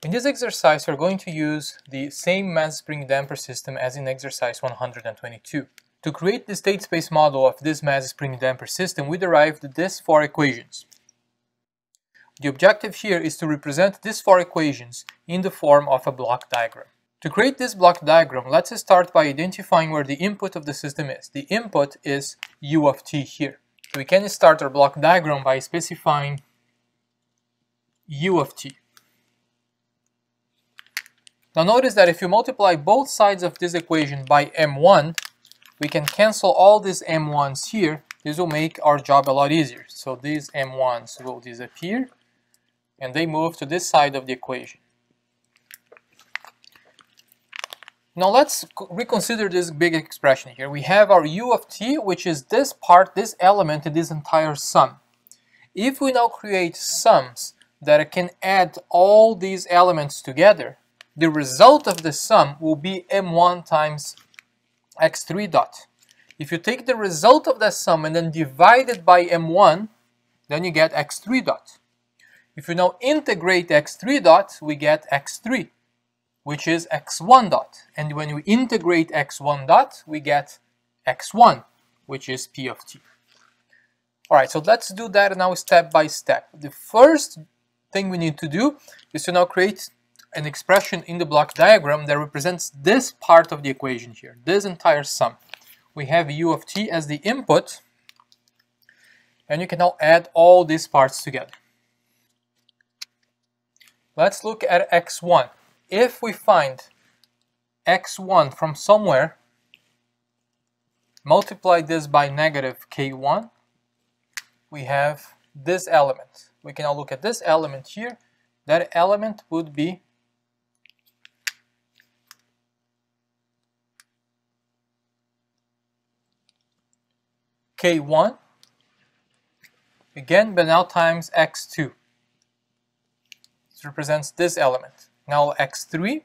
In this exercise, we're going to use the same mass spring damper system as in exercise 122. To create the state space model of this mass spring damper system, we derived these four equations. The objective here is to represent these four equations in the form of a block diagram. To create this block diagram, let's start by identifying where the input of the system is. The input is u of t here. So we can start our block diagram by specifying u of t. Now notice that if you multiply both sides of this equation by m1, we can cancel all these m1s here. This will make our job a lot easier. So these m1s will disappear and they move to this side of the equation. Now let's reconsider this big expression here. We have our u of t, which is this part, this element in this entire sum. If we now create sums that can add all these elements together, the result of the sum will be m1 times x3 dot. If you take the result of that sum and then divide it by m1, then you get x3 dot. If you now integrate x3 dot, we get x3, which is x1 dot. And when we integrate x1 dot, we get x1, which is p of t. Alright, so let's do that now step by step. The first thing we need to do is to now create an expression in the block diagram that represents this part of the equation here, this entire sum. We have u of t as the input, and you can now add all these parts together. Let's look at x1. If we find x1 from somewhere, multiply this by negative k1, we have this element. We can now look at this element here. That element would be k1, again, but now times x2. This represents this element. Now x3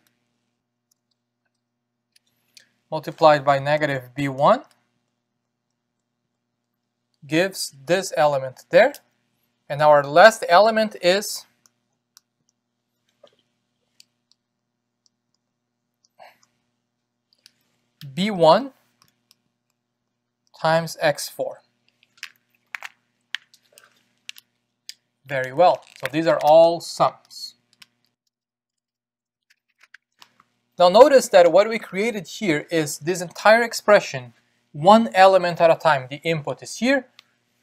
multiplied by negative b1 gives this element there. And our last element is b1 times x4. Very well. So these are all sums. Now notice that what we created here is this entire expression, one element at a time. The input is here,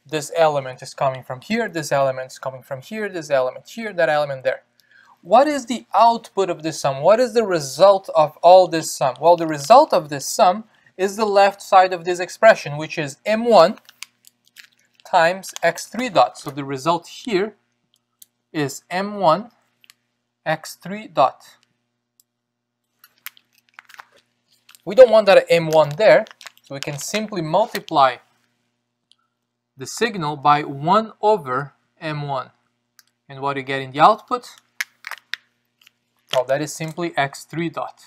this element is coming from here, this element is coming from here, this element here, that element there. What is the output of this sum? What is the result of all this sum? Well, the result of this sum is the left side of this expression, which is m1 times x3 dot. So the result here is m1 x3 dot. We don't want that m1 there, so we can simply multiply the signal by 1 over m1. And what you get in the output? Well, that is simply x3 dot.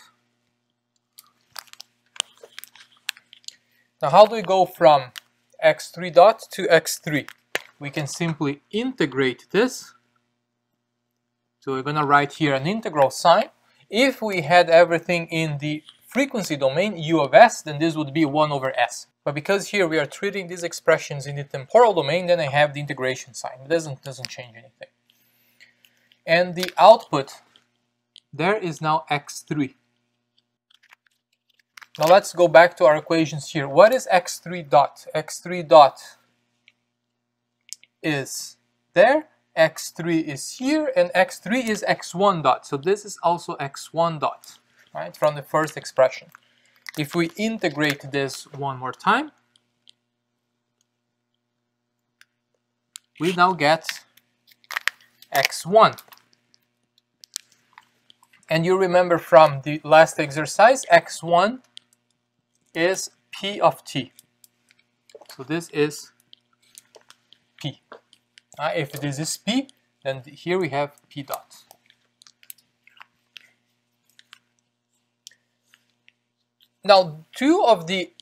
Now, how do we go from x3 dot to x3? We can simply integrate this. So we're going to write here an integral sign. If we had everything in the frequency domain, u of s, then this would be 1 over s. But because here we are treating these expressions in the temporal domain, then I have the integration sign. It doesn't change anything. And the output there is now x3. Now let's go back to our equations here. What is x3 dot? x3 dot is there, x3 is here, and x3 is x1 dot. So this is also x1 dot, right, from the first expression. If we integrate this one more time, we now get x1. And you remember from the last exercise, x1 is p of t. So this is p. If this is p, then here we have p dot. Now, two of these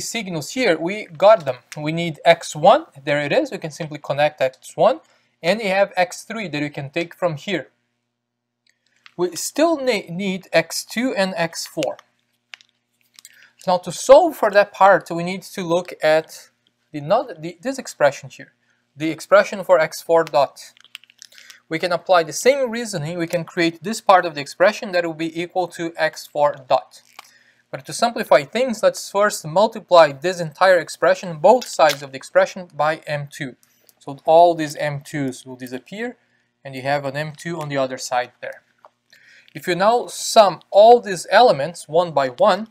signals here, we got them. We need x1, there it is. We can simply connect x1, and you have x3 that you can take from here. we still need x2 and x4. Now to solve for that part, we need to look at this expression here, the expression for x4 dot. We can apply the same reasoning. We can create this part of the expression that will be equal to x4 dot. But to simplify things, let's first multiply this entire expression, both sides of the expression, by m2. So all these m2's will disappear, and you have an m2 on the other side there. If you now sum all these elements one by one,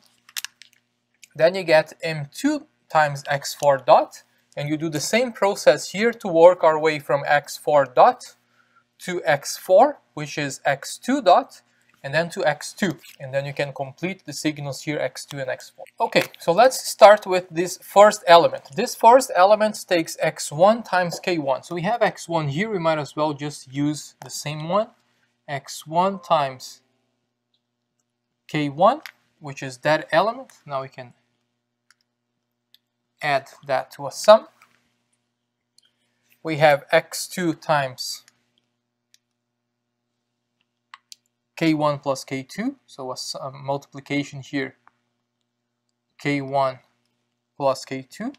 then you get m2 times x4 dot, and you do the same process here to work our way from x4 dot to x4, which is x2 dot, and then to x2, and then you can complete the signals here, x2 and x4. Okay, so let's start with this first element. This first element takes x1 times k1. So we have x1 here, we might as well just use the same one. x1 times k1, which is that element. Now we can add that to a sum. We have x2 times k1 plus k2, so a multiplication here, k1 plus k2,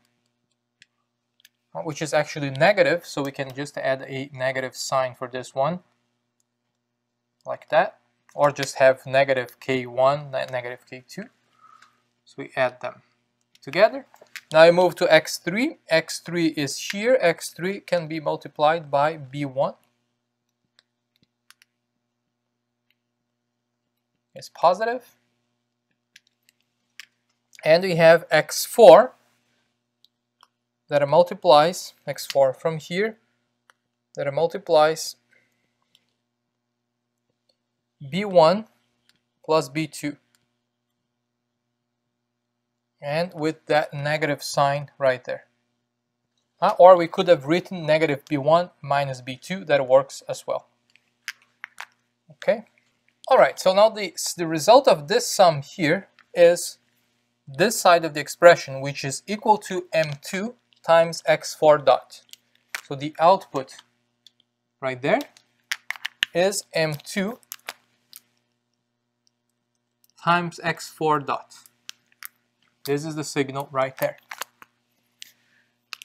which is actually negative, so we can just add a negative sign for this one, like that, or just have negative k1, negative k2, so we add them together. Now we move to x3. x3 is here. x3 can be multiplied by b1. It's positive. And we have x4 that multiplies, x4 from here, that multiplies b1 plus b2. And with that negative sign right there. Or we could have written negative b1 minus b2, that works as well. Okay. Alright, so now the result of this sum here is this side of the expression, which is equal to m2 times x4 dot. So the output right there is m2 times x4 dot. This is the signal right there.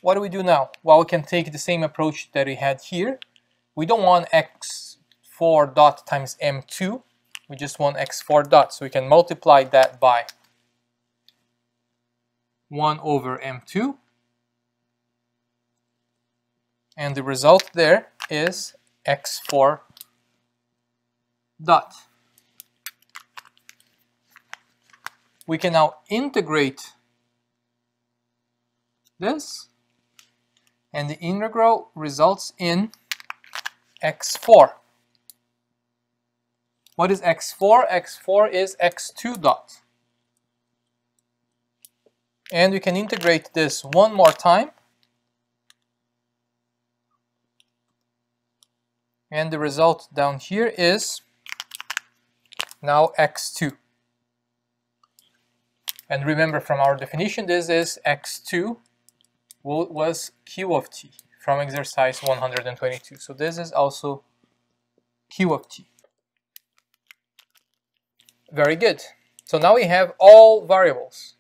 What do we do now? Well, we can take the same approach that we had here. We don't want x4 dot times m2. We just want x4 dot. So we can multiply that by 1 over m2. And the result there is x4 dot. We can now integrate this, and the integral results in x4. What is x4? x4 is x2 dot. And we can integrate this one more time, and the result down here is now x2. And remember, from our definition, this is x2 was q of t from exercise 122. So this is also q of t. Very good. So now we have all variables.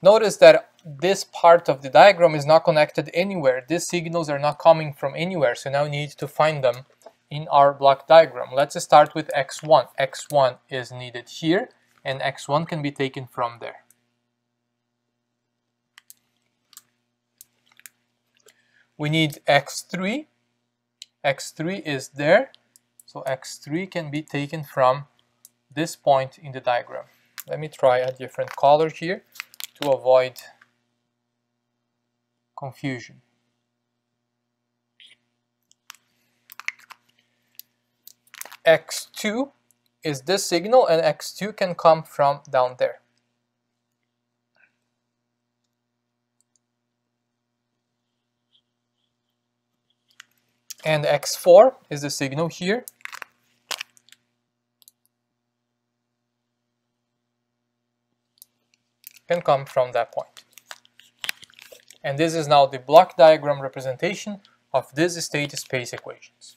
Notice that this part of the diagram is not connected anywhere. These signals are not coming from anywhere. So now we need to find them in our block diagram. Let's start with x1. x1 is needed here, and x1 can be taken from there. We need x3. x3 is there, so x3 can be taken from this point in the diagram. Let me try a different color here to avoid confusion. x2 is this signal, and x2 can come from down there. And x4 is the signal here. Can come from that point. And this is now the block diagram representation of these state space equations.